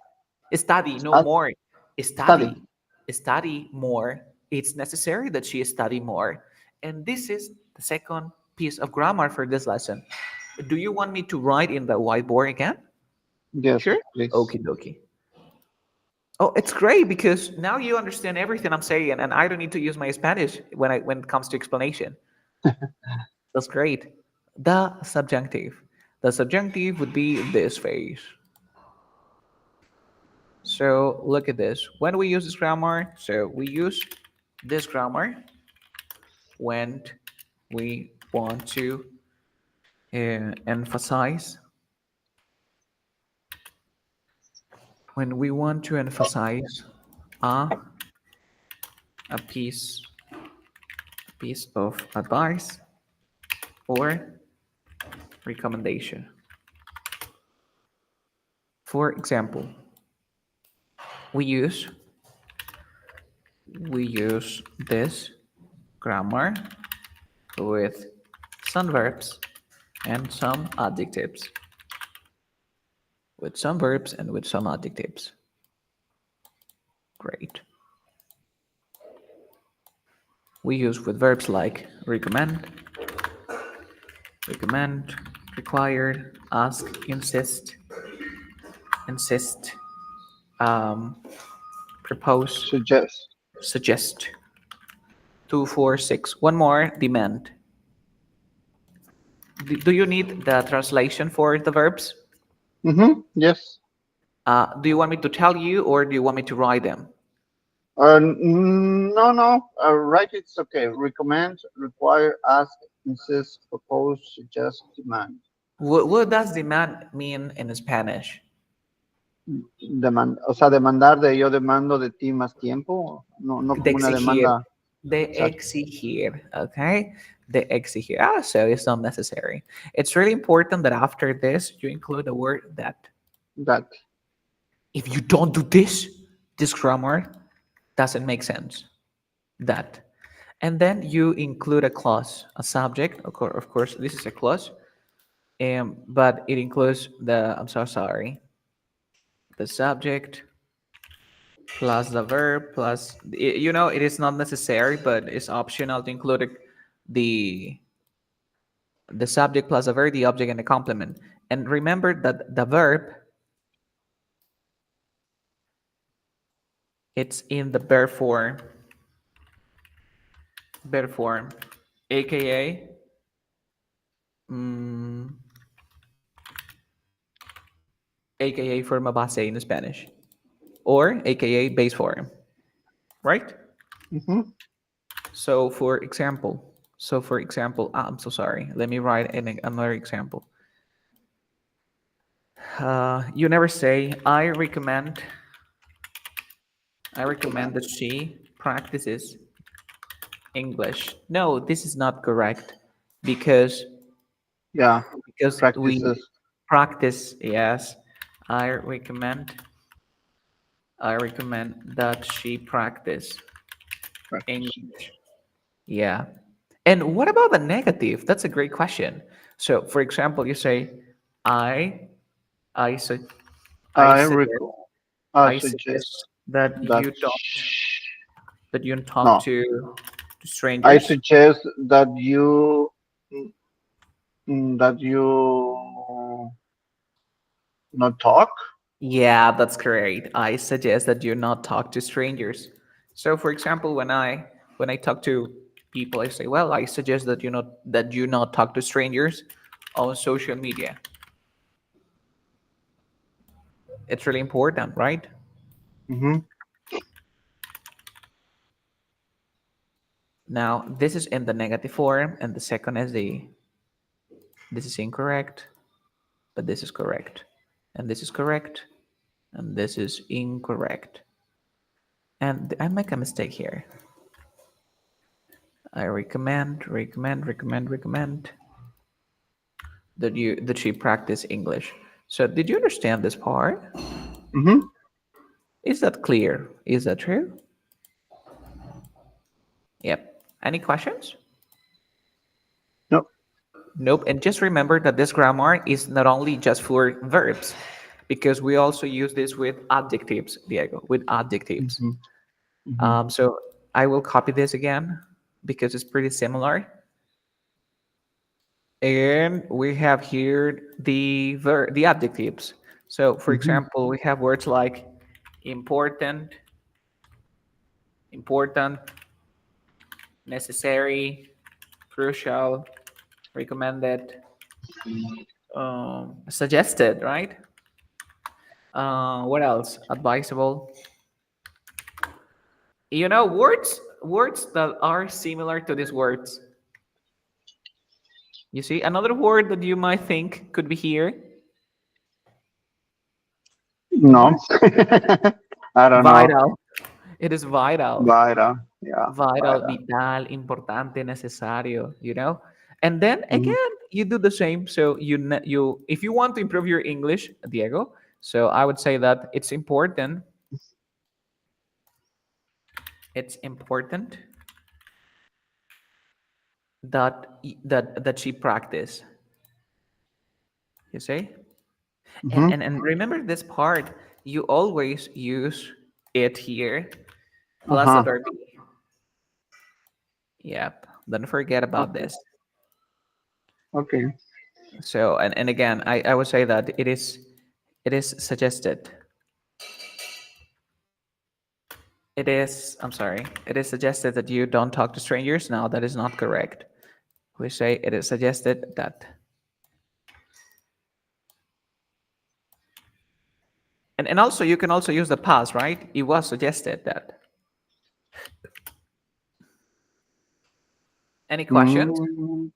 Study no start, more. study. Study more. It's necessary that she study more. And this is the second piece of grammar for this lesson. Do you want me to write in the whiteboard again? Yes, Sure. please. Okie dokie. Oh, it's great because now you understand everything I'm saying, and I don't need to use my Spanish when it comes to explanation. That's great. The subjunctive. The subjunctive would be this phase. So look at this. When we use this grammar, so we use this grammar when we want to emphasize, when we want to emphasize a, a piece of advice or recommendation. For example, we use we use this grammar with some verbs and some adjectives. With some verbs and with some adjectives. Great. We use with verbs like recommend, required, ask, insist, Um, propose, Suggest. suggest. 246. One more, demand. Do you need the translation for the verbs? Yes. Do you want me to tell you or do you want me to write them? No, no. Right, it's okay. Recommend, require, ask, insist, propose, suggest, demand. What does demand mean in Spanish? O sea, demandar de yo demando de ti más tiempo, no, no De como una exigir. demanda. De Exacto. exigir. Okay? De exigir. So it's not necessary. It's really important that after this you include the word that. That. If you don't do this, this grammar doesn't make sense. That. And then you include a clause, a subject. Of course, this is a clause, but it includes the, I'm so sorry, the subject plus the verb plus, it is not necessary, but it's optional to include the the subject plus the verb, the object, and the complement. And remember that the verb, it's in the verb form, aka mm, aka forma base in Spanish, or aka base form, right? Mm-hmm. So for example, I'm so sorry. Let me write another example. You never say, I recommend that she practices English. No, this is not correct because Yeah. we Practices. practice. Yes, I recommend. I recommend that she practice Practices. English. Yeah. And what about the negative? That's a great question. So, for example, you say, I, I, su- I I suggest, recall. I I suggest suggest that that. you don't talk No. to I strangers. suggest that you not talk. Yeah, that's correct. I suggest that you not talk to strangers. So, for example, when I talk to people, I say, well, I suggest that you not talk to strangers on social media. It's really important, right? Mm-hmm. Now, this is in the negative form, and the second is this is incorrect, but this is correct, and this is correct, and this is incorrect. And I make a mistake here. I recommend that she practice English. So, did you understand this part? Mm-hmm. Is that clear? Is that true? Yep. Any questions? No. Nope. And just remember that this grammar is not only just for verbs, because we also use this with adjectives, Diego, with adjectives. Mm-hmm. Mm-hmm. So I will copy this again because it's pretty similar. And we have here the adjectives. So, for Mm-hmm. example, we have words like important, important, necessary, crucial, recommended, suggested, right? What else? Advisable. Words that are similar to these words. You see, another word that you might think could be here. No. I don't know. Vital. It is vital. Vital. Yeah. Vital, Vital. vital, importante, necesario. And then Mm-hmm. again, you do the same. So if you want to improve your English, Diego, so I would say that it's important. It's important that she practice. You see, and Mm-hmm. and and remember this part. You always use it here plus the Uh-huh. verb be. Yep. Don't forget about Okay. this. Okay. So and again, I would say that it is suggested. It is, I'm sorry, it is suggested that you don't talk to strangers. No, that is not correct. We say it is suggested that. And also, you can also use the past, right? It was suggested that. Any questions? Mm,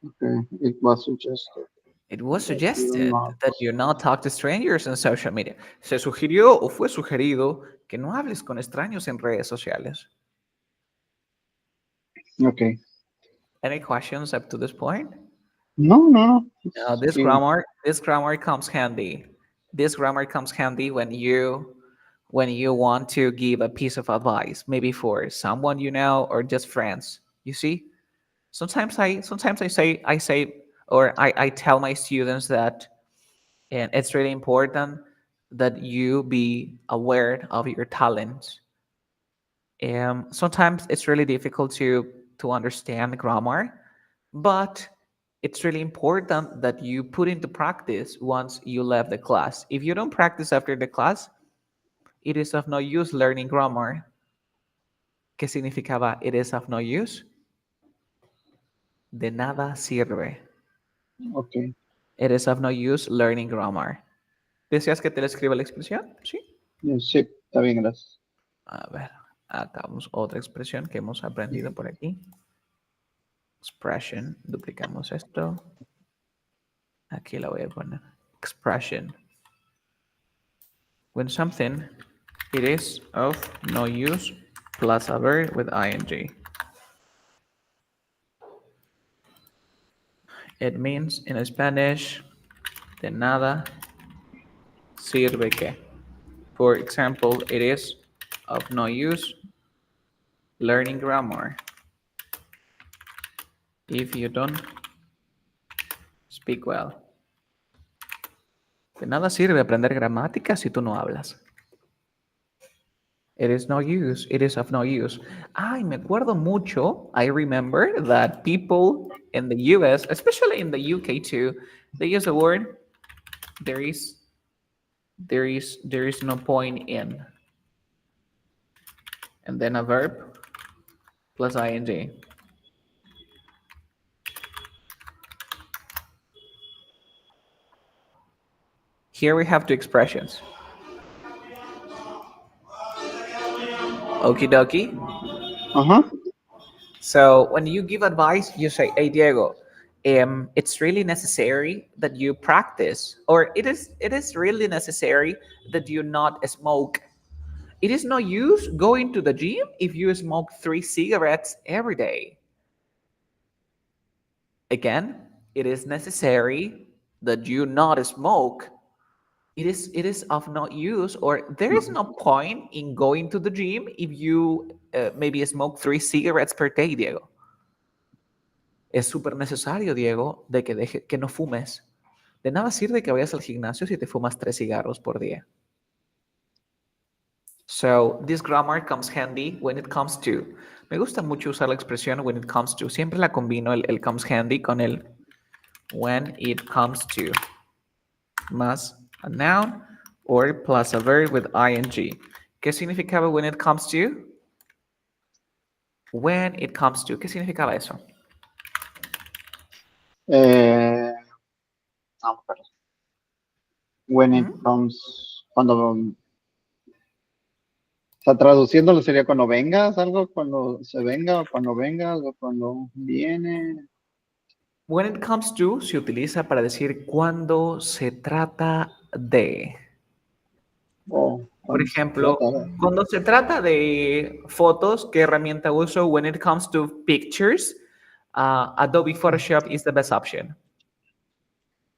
okay, it was suggested It was that you suggested not. that you not talk to strangers on social media. Se sugirió o fue sugerido que no hables con extraños en redes sociales. Okay. Any questions up to this point? No, no, no. Now, It's clear. this grammar comes handy. This grammar comes handy when you want to give a piece of advice, maybe for someone you know or just friends. You see, sometimes I say or I tell my students that, and it's really important that you be aware of your talents. Sometimes it's really difficult to understand grammar, but it's really important that you put into practice once you left the class. If you don't practice after the class, it is of no use learning grammar. ¿Qué significaba it is of no use? De nada sirve. Okay. It is of no use learning grammar. ¿Deseas que te la escriba la expresión? Sí. Sí, está bien, gracias. A ver, acá vamos otra expresión que hemos aprendido por aquí. Expression, duplicamos esto. Aquí la voy a poner. Expression. When something it is of no use plus a verb with ing. It means in Spanish de nada sirve que. For example, it is of no use learning grammar if you don't speak well. De nada sirve aprender gramática si tú no hablas. It is no use. It is of no use. Ay, me acuerdo mucho. I remember that people in the US, especially in the UK too, they use the word there is there is no point in, and then a verb plus ing. Here we have two expressions. Okie dokie. Ajá. So when you give advice, you say, "Hey Diego, it's really necessary that you practice, or it is really necessary that you not smoke. It is no use going to the gym if you smoke 3 cigarettes every day. Again, it is necessary that you not smoke. It is of no use, or there is no point in going to the gym if you maybe smoke 3 cigarettes per day, Diego. Es súper necesario, Diego, de que no fumes. De nada sirve que vayas al gimnasio si te fumas 3 cigarros por día. So, this grammar comes handy when it comes to. Me gusta mucho usar la expresión when it comes to. Siempre la combino el comes handy con el when it comes to. Más a noun or plus a verb with ing. ¿Qué significaba when it comes to? When it comes to. ¿Qué significaba eso? Eh, perdón. When it ¿Mm? comes, cuando, o sea, traduciéndolo sería cuando vengas, algo cuando se venga, o cuando vengas, o cuando viene. When it comes to se utiliza para decir cuando se trata de. O Por cuando se ejemplo, trata de. cuando se trata de fotos, ¿qué herramienta uso? When it comes to pictures, Adobe Photoshop is the best option.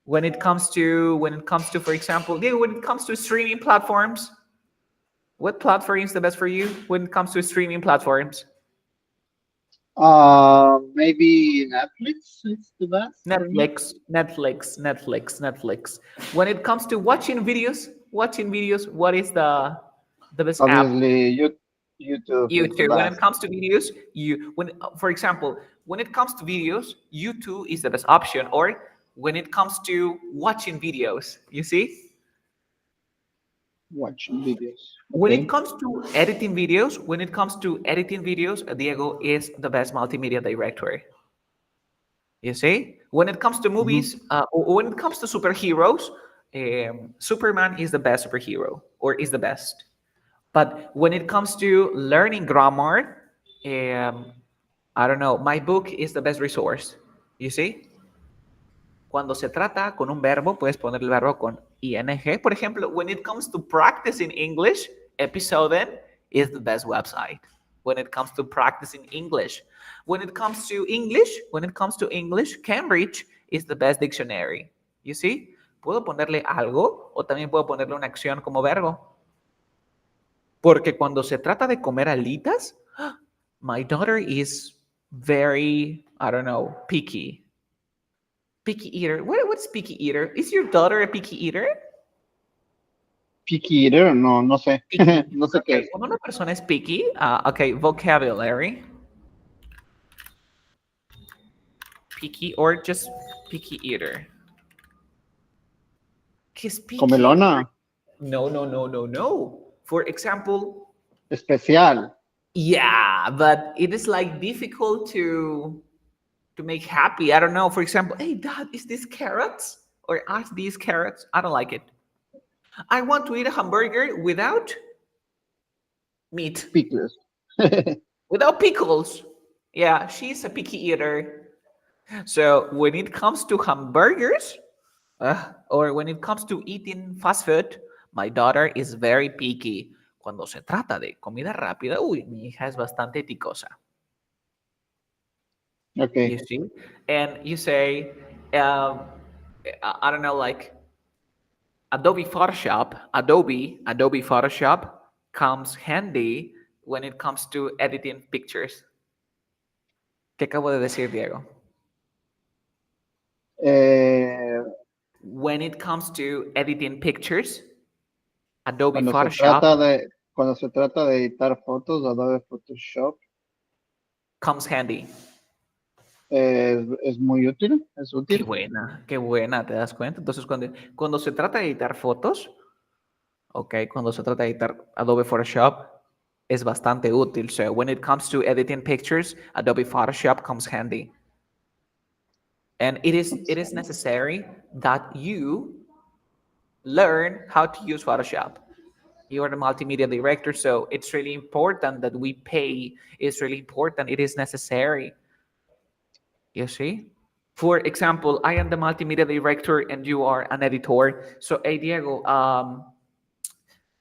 When it comes to, for example, yeah, when it comes to streaming platforms, what platform is the best for you when it comes to streaming platforms? Maybe Netflix is the best for me. Netflix. When it comes to watching videos, what is the best app? Obviously, YouTube is the YouTube. When it best. comes to videos, for example, when it comes to videos, YouTube is the best option. Or when it comes to watching videos, you see, Watching videos. When it Okay. comes to editing videos, Diego is the best multimedia director. You see, when it comes to Hmm. movies, or when it comes to superheroes, Superman is the best superhero, or is the best. But when it comes to learning grammar, um, I don't know. My book is the best resource. You see, cuando se trata con un verbo, puedes poner el verbo con ing. Por ejemplo, when it comes to practicing English, Episoden is the best website. When it comes to practicing English, when it comes to English, Cambridge is the best dictionary. You see, puedo ponerle algo o también puedo ponerle una acción como verbo. Porque cuando se trata de comer alitas, my daughter is very, I don't know, picky. Picky eater. What's picky eater? Is your daughter a picky eater? Picky eater, no, no sé. Picky. No sé qué Okay, es. cuando una persona es picky, okay, vocabulary. Picky or just picky eater. ¿Qué es picky? Comelona, No, no, no, no, no. For example, especial. yeah, but it is like difficult to make happy. I don't know. For example, hey, dad, is this carrots? Or are these carrots? I don't like it. I want to eat a hamburger without meat, Pickles. without pickles. Yeah, she's a picky eater. So when it comes to hamburgers, or when it comes to eating fast food, my daughter is very picky. Cuando se trata de comida rápida, uy, mi hija es bastante ticosa. You Okay. see? And you say, um, I don't know, like Adobe Photoshop comes handy when it comes to editing pictures. ¿Qué acabo de decir, Diego? Eh, When it comes to editing pictures, Adobe cuando se Photoshop trata de, cuando se trata de editar fotos, Adobe Photoshop comes handy. es muy útil, es útil. Qué buena, ¿te das cuenta? Entonces, cuando se trata de editar fotos, ok, cuando se trata de editar Adobe Photoshop, es bastante útil. So, when it comes to editing pictures, Adobe Photoshop comes handy. And it is necessary that you learn how to use Photoshop. You are the multimedia director, so it's really important that we pay. It's really important. It is necessary. You see? For example, I am the multimedia director and you are an editor. So, hey Diego,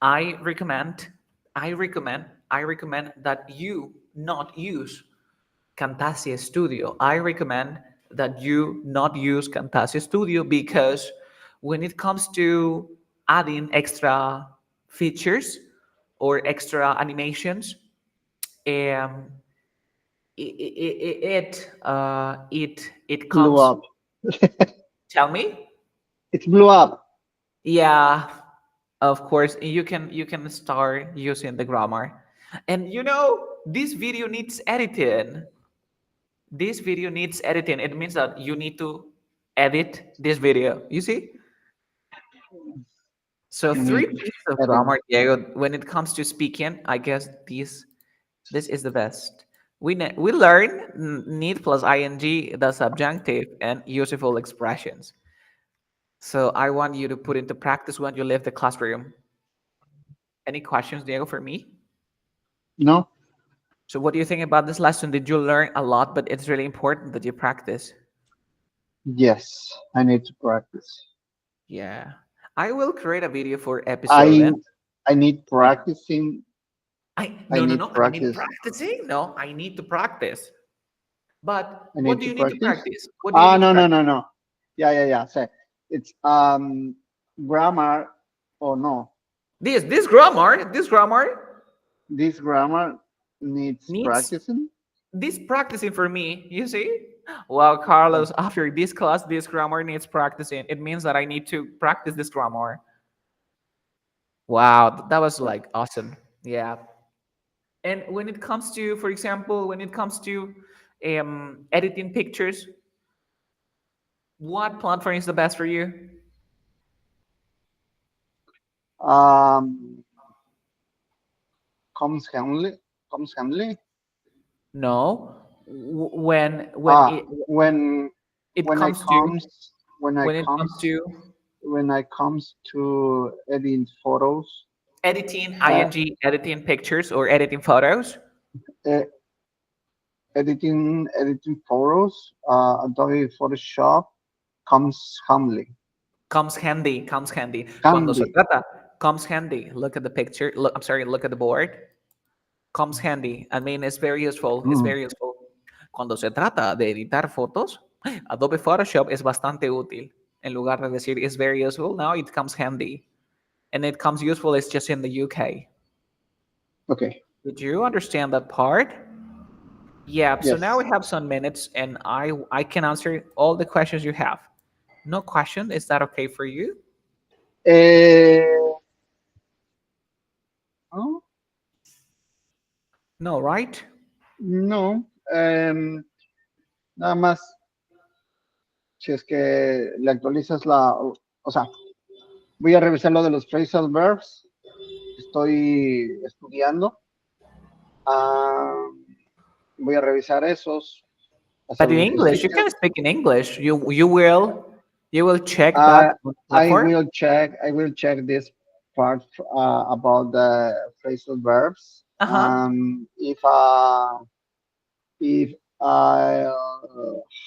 I recommend, I recommend that you not use Camtasia Studio. I recommend that you not use Camtasia Studio because when it comes to adding extra features or extra animations, um, it Blew comes. up. Tell me. It blew up. Yeah, of course you can start using the grammar, and this video needs editing. This video needs editing. It means that you need to edit this video. You see? So You three need pieces of editing. grammar, Diego. When it comes to speaking, I guess this is the best. We learn need plus ing, the subjunctive, and useful expressions. So I want you to put into practice when you leave the classroom. Any questions, Diego, for me? No? So what do you think about this lesson? Did you learn a lot, but it's really important that you practice? Yes, I need to practice. Yeah. I will create a video for episode I and I need practicing. I I no no need no I need practice. practicing. No, I need to practice. But I what need do to you need to practice. practice? What do you Ah, need to no, no, practice? no, no. Yeah, yeah, yeah. Say it's grammar or no. This grammar This grammar needs needs practicing. this practicing for me. You see? Well, Carlos, after this class, this grammar needs practicing. It means that I need to practice this grammar. Wow, that was like awesome. Yeah. And when it comes to, for example, when it comes to editing pictures, what platform is the best for you? Um, comes Henley. Comes Henley. No. When Ah, when it when I comes to comes when I when it comes comes to when I comes to editing photos, editing, uh, editing pictures or editing photos, e- editing photos, Adobe Photoshop comes humbly. comes handy. Cuando se Handy. trata, comes handy. Look at the picture. Look, I'm sorry, look at the board. Comes handy. I mean, it's very useful. It's Mm, very useful. Cuando se trata de editar fotos, Adobe Photoshop es bastante útil. En lugar de decir it's very useful, now it comes handy. And it comes useful, it's just in the UK. okay. Did you understand that part? Yeah, so now Yes. we have some minutes and I can answer all the questions you have. No question, is that okay for you? Eh, no, No, right? no. Nada más, si es que le actualizas o sea, voy a revisar lo de los phrasal verbs. Estoy estudiando. Ah, voy a revisar esos, But hacer in los English, you ejercicios. can speak in English. You will check that Uh, on the platform. I will check this part about the phrasal verbs. Uh-huh. If I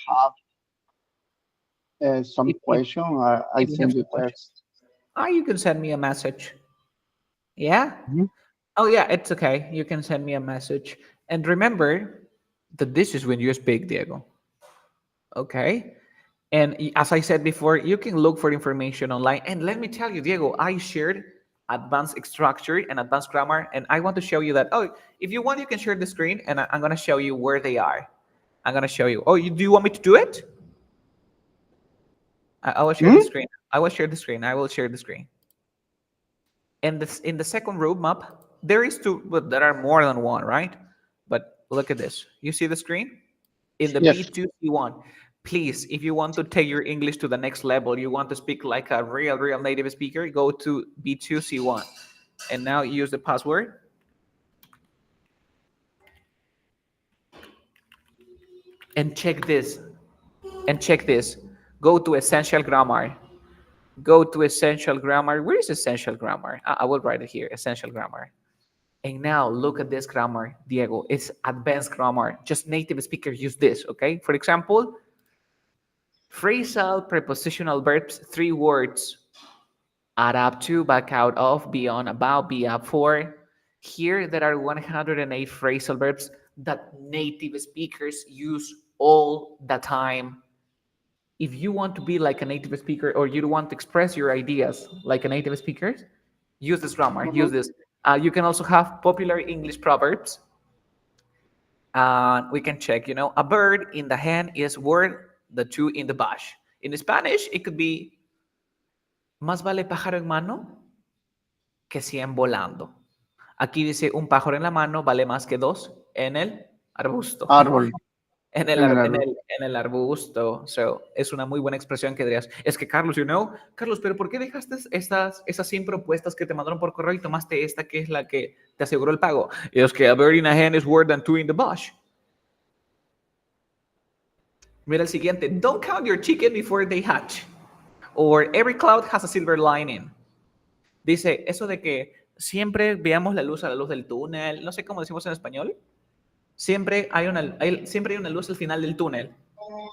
have some If question, I if you have send you some question, text. you can send me a message. Yeah. Mhm. Oh yeah, it's okay. You can send me a message. And remember that this is when you speak, Diego. Okay. And as I said before, you can look for information online. And let me tell you, Diego, I shared advanced structure and advanced grammar. And I want to show you that. Oh, if you want, you can share the screen and I'm going to show you where they are. I'm going to show you. Oh, do you want me to do it? I will share the Hmm? screen. I will share the screen. I will share the screen. And this, in the second roadmap, there is two, but there are more than one, right? But look at this. You see the screen? In the Yes. B2C1, please, if you want to take your English to the next level, you want to speak like a real native speaker, go to B2C1. And now use the password and check this. And check this. Go to essential grammar. Go to essential grammar. Where is essential grammar? I will write it here, essential grammar. And now look at this grammar, Diego. It's advanced grammar. Just native speakers use this, okay? For example, phrasal prepositional verbs, 3 words. Add up to, back out of, be on, about, be up for. Here there are 108 phrasal verbs that native speakers use all the time. If you want to be like a native speaker or you want to express your ideas like a native speaker, use this grammar, use Mhm. this. You can also have popular English proverbs. We can check, a bird in the hand is worth the two in the bush. In Spanish, it could be, más vale pájaro en mano que 100 volando. Aquí dice, un pájaro en la mano vale más que dos en el arbusto. Árbol En el, en el ar- árbol. en el arbusto. So, es una muy buena expresión que dirías. Es que, Carlos, Carlos, pero ¿por qué dejaste esas 100 propuestas que te mandaron por correo y tomaste esta que es la que te aseguró el pago? Y es que a bird in a hand is worth than two in the bush. Mira el siguiente. Don't count your chicken before they hatch. Or every cloud has a silver lining. Dice eso de que siempre veamos la luz a la luz del túnel. No sé cómo decimos en español. Siempre hay una luz al final del túnel.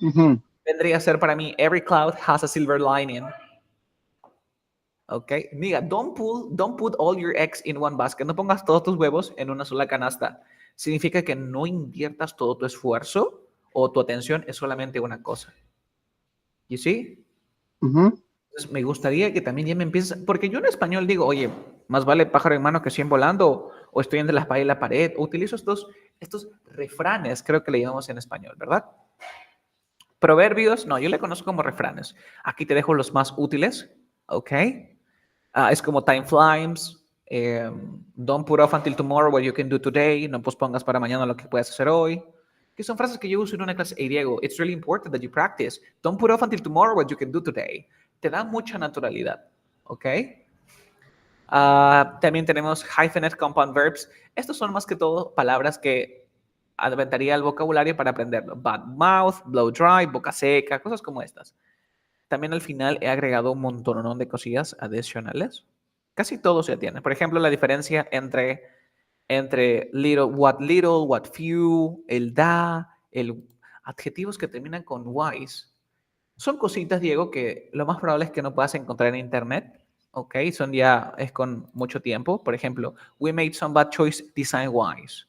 Ujú, Vendría a ser para mí, every cloud has a silver lining. Ok. Diga, don't put all your eggs in one basket. No pongas todos tus huevos en una sola canasta. Significa que no inviertas todo tu esfuerzo o tu atención es solamente una cosa. You see? ujú. Entonces, me gustaría que también ya me empieces, porque yo en español digo, oye, más vale pájaro en mano que 100 volando, o estoy entre la espada y la pared, o utilizo estos refranes, creo que le llamamos en español, ¿verdad? Proverbios, no, yo le conozco como refranes. Aquí te dejo los más útiles, ¿ok? Es como time flies, don't put off until tomorrow what you can do today, no pospongas para mañana lo que puedes hacer hoy. Que son frases que yo uso en una clase. Hey, Diego, it's really important that you practice. Don't put off until tomorrow what you can do today. Te da mucha naturalidad, ¿ok? También tenemos hyphenate compound verbs. Estos son más que todo palabras que aventaría el vocabulario para aprenderlo. Bad mouth, blow dry, boca seca, cosas como estas. También al final he agregado un montón de cosillas adicionales. Casi todos ya tienen. Por ejemplo, la diferencia entre little, what few, el da, el adjetivos que terminan con wise. Son cositas, Diego, que lo más probable es que no puedas encontrar en internet. Ok, son ya, es con mucho tiempo. Por ejemplo, we made some bad choice design wise.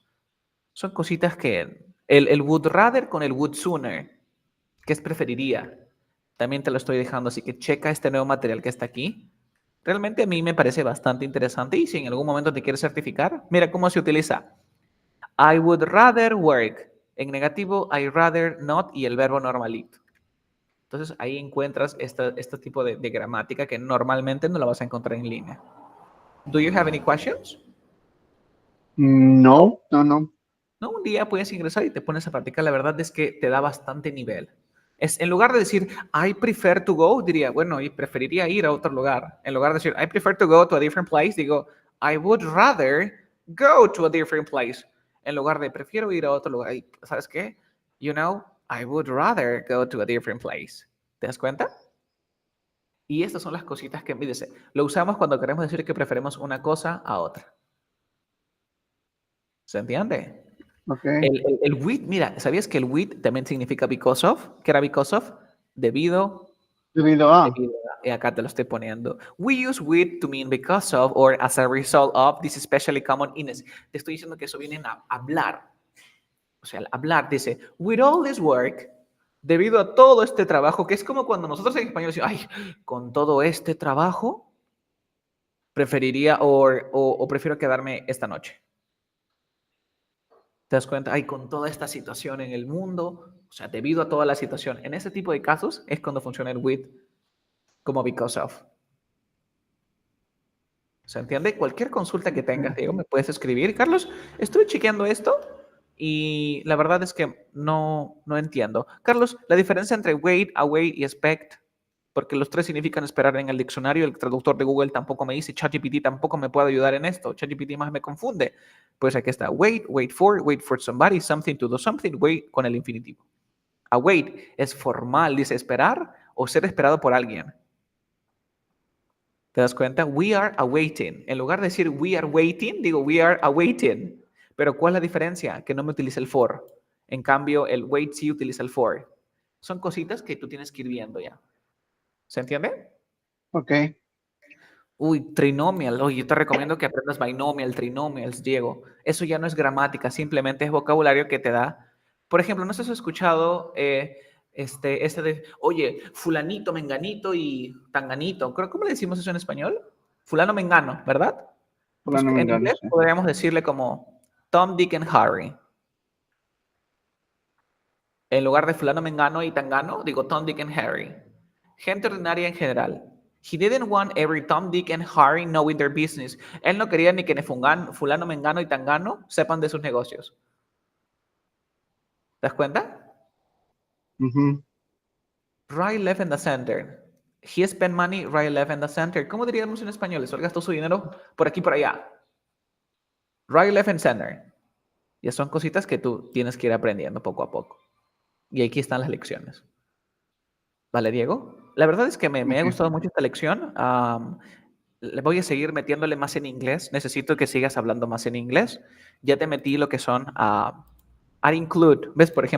Son cositas que el would rather con el would sooner, ¿qué es preferiría? También te lo estoy dejando, así que checa este nuevo material que está aquí. Realmente a mí me parece bastante interesante y si en algún momento te quieres certificar, mira cómo se utiliza. I would rather work. En negativo, I rather not y el verbo normalito. Entonces ahí encuentras este tipo de gramática que normalmente no la vas a encontrar en línea. Do you have any questions? No, no, no. No, un día puedes ingresar y te pones a practicar. La verdad es que te da bastante nivel. Es, en lugar de decir, I prefer to go, diría, bueno, y preferiría ir a otro lugar. En lugar de decir, I prefer to go to a different place, digo, I would rather go to a different place. En lugar de, prefiero ir a otro lugar. Y, ¿sabes qué? You know, I would rather go to a different place. ¿Te das cuenta? Y estas son las cositas que me dice. Lo usamos cuando queremos decir que preferimos una cosa a otra. ¿Se entiende? Ok. El with, mira, ¿sabías que el with también significa because of? ¿Qué era because of? Debido, Debido a. debido a. Y acá te lo estoy poniendo. We use with to mean because of or as a result of. This is especially common in. Te estoy diciendo que eso viene a hablar. O sea, al hablar dice, with all this work, debido a todo este trabajo, que es como cuando nosotros en español decimos, ay, con todo este trabajo, preferiría o prefiero quedarme esta noche. ¿Te das cuenta? Ay, con toda esta situación en el mundo, o sea, debido a toda la situación, en ese tipo de casos es cuando funciona el with como because of. ¿Se entiende? Cualquier consulta que tengas, Diego, me puedes escribir. Carlos, estuve chequeando esto y la verdad es que no entiendo. Carlos, la diferencia entre wait, await y expect, porque los tres significan esperar en el diccionario, el traductor de Google tampoco me dice, ChatGPT tampoco me puede ayudar en esto, ChatGPT más me confunde. Pues aquí está, wait for somebody, something to do something, wait con el infinitivo. Await es formal, dice esperar o ser esperado por alguien. ¿Te das cuenta? We are awaiting. En lugar de decir we are waiting, digo we are awaiting. Pero ¿cuál es la diferencia? Que no me utiliza el for. En cambio, el wait sí utiliza el for. Son cositas que tú tienes que ir viendo ya. ¿Se entiende? Ok. Uy, trinomial. Oye, yo te recomiendo que aprendas binomial, trinomials, Diego. Eso ya no es gramática, simplemente es vocabulario que te da. Por ejemplo, ¿no has escuchado este de, oye, fulanito, menganito y tanganito? ¿Cómo le decimos eso en español? Fulano, mengano, ¿verdad? Pues Fulano en Mengano, inglés sí. podríamos decirle como Tom, Dick and Harry. En lugar de fulano, mengano y tangano, digo Tom, Dick and Harry. Gente ordinaria en general. He didn't want every Tom, Dick and Harry knowing their business. Él no quería ni que fulano, mengano y tangano sepan de sus negocios. ¿Te das cuenta? Ujú. Right, left, and the center. He spent money right, left, and the center. ¿Cómo diríamos en español? Él gastó su dinero por aquí, por allá. Right, left, and center. Ya son cositas que tú tienes que ir aprendiendo poco a poco. Y aquí están las lecciones. ¿Vale, Diego? La verdad es que me ha Ok. gustado mucho esta lección. Le voy a seguir metiéndole más en inglés. Necesito que sigas hablando más en inglés. Ya te metí lo que son, include. ¿Ves? Por ejemplo.